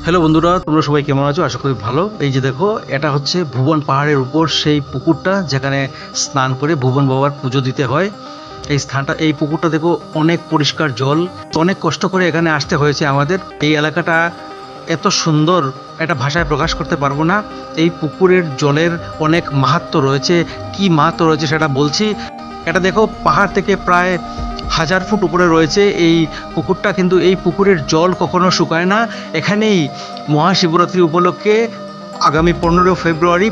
Hello বন্ধুরা, তোমরা সবাই কেমন আছো? আশা করি ভালো। এই যে দেখো, এটা হচ্ছে ভুবন পাহাড়ের উপর সেই পুকুরটা যেখানে স্নান করে ভুবন বাবার পুজো দিতে হয়। এই স্থানটা, এই পুকুরটা দেখো, অনেক পরিষ্কার জল। অনেক কষ্ট করে এখানে আসতে হয়েছে আমাদের। এই এলাকাটা এত সুন্দর, এটা ভাষায় প্রকাশ করতে পারবো না। এই পুকুরের জলের অনেক মাহাত্ম্য রয়েছে। কি মাহাত্ম্য রয়েছে সেটা বলছি। এটা দেখো, পাহাড় থেকে প্রায় 1000 ফুট উপরে রয়েছে এই পুকুরটা, কিন্তু এই পুকুরের জল কখনো শুকায় না। এখানেই মহাশিবরাত্রি উপলক্ষে আগামী 15 ফেব্রুয়ারি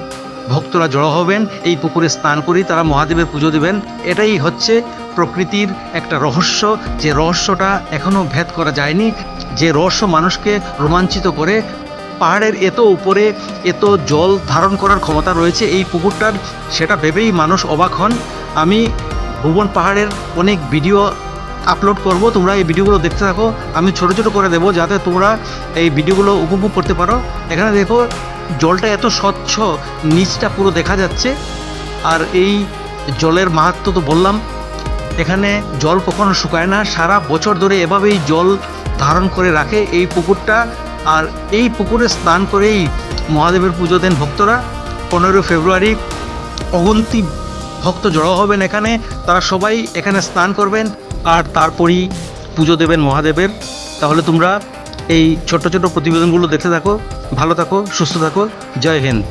ভক্তরা জড়ো হবেন, এই পুকুরে স্নান করেই তারা মহাদেবের পুজো দেবেন। এটাই হচ্ছে প্রকৃতির একটা রহস্য, যে রহস্যটা এখনও ভেদ করা যায়নি, যে রহস্য মানুষকে রোমাঞ্চিত করে। পাহাড়ের এত উপরে এত জল ধারণ করার ক্ষমতা রয়েছে এই পুকুরটার, সেটা ভেবেই মানুষ অবাক হন। আমি ভুবন পাহাড়ের অনেক ভিডিও আপলোড করব, তোমরা এই ভিডিওগুলো দেখতে থাকো। আমি ছোট ছোট করে দেবো যাতে তোমরা এই ভিডিওগুলো উপভোগ করতে পারো। এখানে দেখো, জলটা এত স্বচ্ছ, নিচটা পুরো দেখা যাচ্ছে। আর এই জলের মাহাত্ম্য তো বললাম, এখানে জল কখনো শুকায় না, সারা বছর ধরে এভাবেই জল ধারণ করে রাখে এই পুকুরটা। আর এই পুকুরে স্নান করেই মহাদেবের পুজো দেন ভক্তরা। 15 ফেব্রুয়ারি অগন্তি ভক্ত জড়ো হবেন এখানে, তারা সবাই এখানে স্নান করবেন আর তারপরই পুজো দেবেন মহাদেবের। তাহলে তোমরা এই ছোট্ট ছোট প্রতিবেদনগুলো দেখতে থাকো, ভালো থাকো, সুস্থ থাকো। জয় হিন্দ।